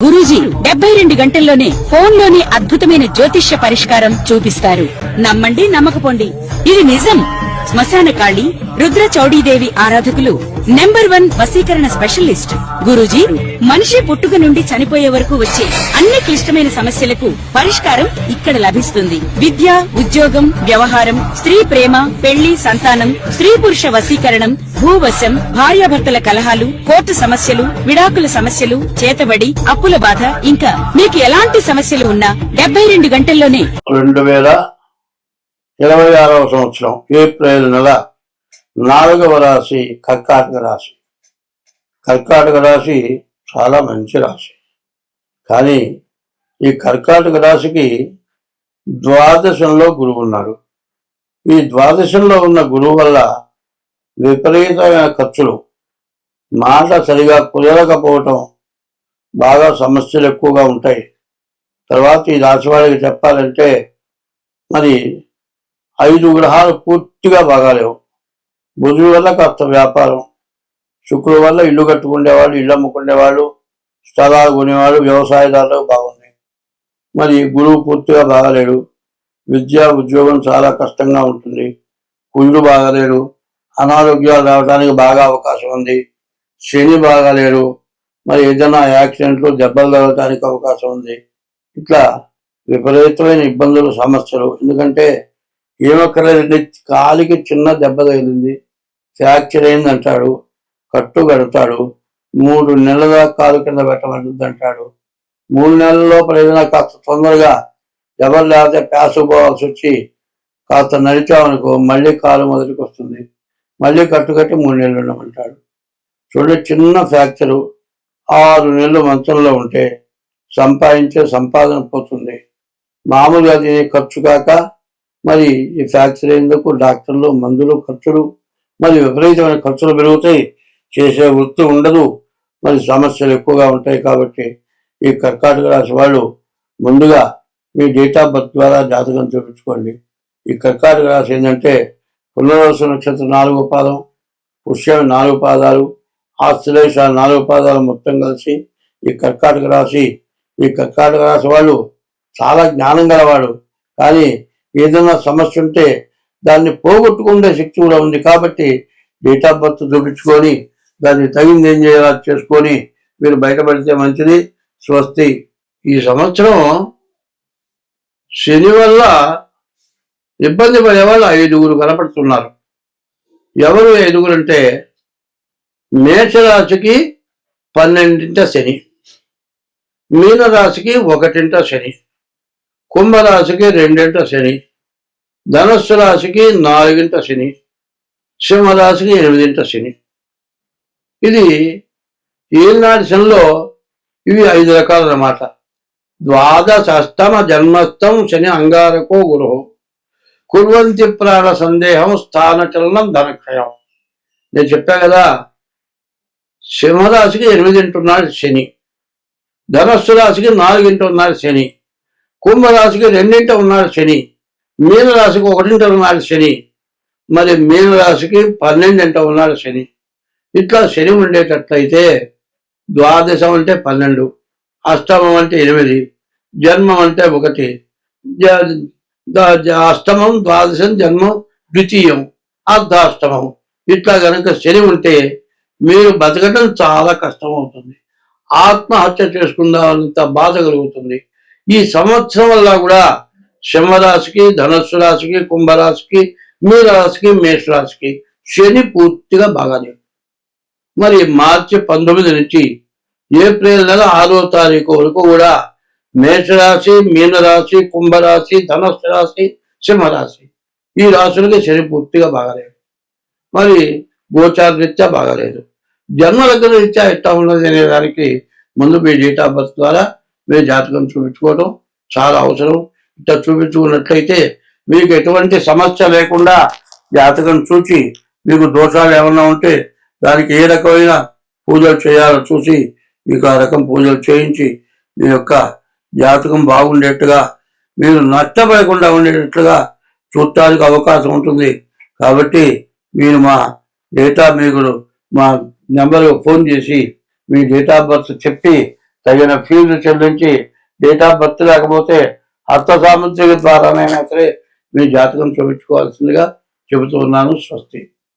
గురూజీ 72 గంటల్లోనే ఫోన్ లోని అద్భుతమైన జ్యోతిష్య పరిష్కారం చూపిస్తారు. నమ్మండి, నమ్మకపోండి, ఇది నిజం. శ్మశాన కాళి రుద్ర చౌడీదేవి ఆరాధకులు నంబర్ 1 వశీకరణ స్పెషలిస్ట్ గురూజీ. మనిషి పుట్టుక నుండి చనిపోయే వరకు వచ్చే అన్ని క్లిష్టమైన సమస్యలకు పరిష్కారం ఇక్కడ లభిస్తుంది. విద్య, ఉద్యోగం, వ్యవహారం, స్త్రీ ప్రేమ, పెళ్లి, సంతానం, స్త్రీ పురుష వశీకరణం, భూవశం, భార్యాభర్తల కలహాలు, కోర్టు సమస్యలు, విడాకుల సమస్యలు, చేతబడి, అప్పుల బాధ, ఇంకా మీకు ఎలాంటి సమస్యలు ఉన్నా 72 గంటల్లోనే 2026వ సంవత్సరం ఏప్రిల్ నెల 4వ రాశి కర్కాటక రాశి. కర్కాటక రాశి చాలా మంచి రాశి. కానీ ఈ కర్కాటక రాశికి ద్వాదశంలో గురువు ఉన్నాడు. ఈ ద్వాదశంలో ఉన్న గురువు వల్ల విపరీతమైన ఖర్చులు, మాట సరిగా కుదరకపోవటం, బాగా సమస్యలు ఎక్కువగా ఉంటాయి. తర్వాత ఈ రాశి వారికి చెప్పాలంటే మరి 5 గ్రహాలు పూర్తిగా బాగాలేవు. బుధుడు వల్ల కాస్త వ్యాపారం, శుక్రుడు వల్ల ఇల్లు కట్టుకునేవాళ్ళు, ఇల్లు అమ్ముకునేవాళ్ళు, స్థలాలు కొనేవాళ్ళు, వ్యవసాయదారులు బాగున్నాయి. మరి గురువు పూర్తిగా బాగాలేడు. విద్య, ఉద్యోగం చాలా కష్టంగా ఉంటుంది. కుజుడు బాగాలేడు. అనారోగ్యాలు రావడానికి బాగా అవకాశం ఉంది. శని బాగాలేడు. మరి ఏదైనా యాక్సిడెంట్లు, దెబ్బలు తగలటానికి అవకాశం ఉంది. ఇట్లా విపరీతమైన ఇబ్బందులు, సమస్యలు. ఎందుకంటే ఏమక్కర్లేదండి, కాలికి చిన్న దెబ్బ తగిలింది, ఫ్రాక్చర్ అయింది అంటాడు, కట్టు కడతాడు, 3 నెలల దాకా కాలు కింద పెట్టమంటుంది అంటాడు. 3 నెలల లోపల ఏదైనా కాస్త తొందరగా ఎవరు లేకపోతే ప్యాసు పోవాల్సి వచ్చి కాస్త నడిచామనుకో మళ్ళీ కాలు మొదటికి వస్తుంది, మళ్ళీ కట్టుకట్టి 3 నెలలు ఉండమంటాడు. చూడండి, చిన్న ఫ్రాక్చరు 6 నెలలు మంచంలో ఉంటే సంపాదించే సంపాదన పోతుంది. మామూలుగా దీని ఖర్చు కాక మరి ఈ ఫ్రాక్చర్ అయ్యేందుకు డాక్టర్లు, మందులు, ఖర్చులు, మరి విపరీతమైన ఖర్చులు పెరుగుతాయి. చేసే వృత్తి ఉండదు, మరి సమస్యలు ఎక్కువగా ఉంటాయి. కాబట్టి ఈ కర్కాటక రాశి వాళ్ళు ముందుగా మీ డేట్ ఆఫ్ బర్త్ ద్వారా జాతకం చూపించుకోండి. ఈ కర్కాటక రాశి ఏంటంటే పునర్వసు నక్షత్రం 4వ పాదం, పుష్యం 4 పాదాలు, ఆశ్లేష 4 పాదాలు మొత్తం కలిసి ఈ కర్కాటక రాశి. ఈ కర్కాటక రాశి వాళ్ళు చాలా జ్ఞానం గలవాడు. కానీ ఏదైనా సమస్య ఉంటే దాన్ని పోగొట్టుకునే శక్తి కూడా ఉంది. కాబట్టి డేట్ ఆఫ్ బర్త్ చూపించుకొని దాన్ని తగింది ఏం చేయాలో చేసుకొని మీరు బయటపడితే మంచిది. స్వస్తి. ఈ సంవత్సరం శని వల్ల ఇబ్బంది పడేవాళ్ళు 5 కనపడుతున్నారు. ఎవరు 5 అంటే మేషరాశికి 12ంట శని, మీనరాశికి 1ంట శని, కుంభరాశికి 2ంట శని, ధనస్సు రాశికి 4ంట శని, సింహరాశికి 8ంట శని. ఇది ఏనాటి శనిలో ఇవి 5 రకాలన్నమాట. ద్వాదశస్తమ జన్మస్థం శని అంగారకో గురు కుర్వంతి ప్రాణ సందేహం స్థానచలనం ధనక్షయం. నేను చెప్పా కదా, సింహరాశికి 8ంట ఉన్నాడు శని, ధనస్సు రాశికి 4ంట ఉన్నాడు శని, కుంభరాశికి 2ంట ఉన్నాడు శని, మీనరాశికి 1ంట ఉన్నాడు శని, మరి మీనరాశికి 12ంట ఉన్నాడు శని. ఇట్లా శని ఉండేటట్లయితే ద్వాదశం అంటే 12, అష్టమం అంటే 8, జన్మం అంటే 1, అష్టమం, ద్వాదశం, జన్మం, ద్వితీయం, అర్ధాష్టమం. ఇట్లా కనుక శని ఉంటే మీరు బతకడం చాలా కష్టం అవుతుంది. ఆత్మహత్య చేసుకుందామంత బాధ కలుగుతుంది. ఈ సంవత్సరం వల్ల కూడా సింహరాశికి, ధనస్సు రాశికి, కుంభరాశికి, మీనరాశికి, మేషరాశికి శని పూర్తిగా బాగాలేదు. మరి మార్చి 19 నుంచి ఏప్రిల్ నెల 6వ తారీఖు వరకు కూడా మేషరాశి, మీనరాశి, కుంభరాశి, ధనస్సు రాశి, సింహరాశి ఈ రాశులకి శని పూర్తిగా బాగాలేదు. మరి గోచార రీత్యా బాగాలేదు. జన్మలగ్న రీత్యా ఎట్లా ఉన్నది అనే దానికి ముందు మీ డేట్ ఆఫ్ బర్త్ ద్వారా మీ జాతకం చూపించుకోవడం చాలా అవసరం. ఇట్లా చూపించుకున్నట్లయితే మీకు ఎటువంటి సమస్య లేకుండా జాతకం చూసి మీకు దోషాలు ఏమన్నా ఉంటే దానికి ఏ రకమైన పూజలు చేయాలో చూసి మీకు ఆ రకం పూజలు చేయించి మీ యొక్క జాతకం బాగుండేట్టుగా, మీరు నష్టపడకుండా ఉండేటట్లుగా చూడటానికి అవకాశం ఉంటుంది. కాబట్టి మీరు మా డేటా మీకు మా నెంబర్కి ఫోన్ చేసి మీ డేట్ ఆఫ్ బర్త్ చెప్పి తగిన ఫీజు చెల్లించి డేట్ ఆఫ్ బర్త్ లేకపోతే హస్త సాముద్రిక ద్వారానైనా సరే మీ జాతకం చూపించుకోవాల్సిందిగా చెబుతూ ఉన్నాను. స్వస్తి.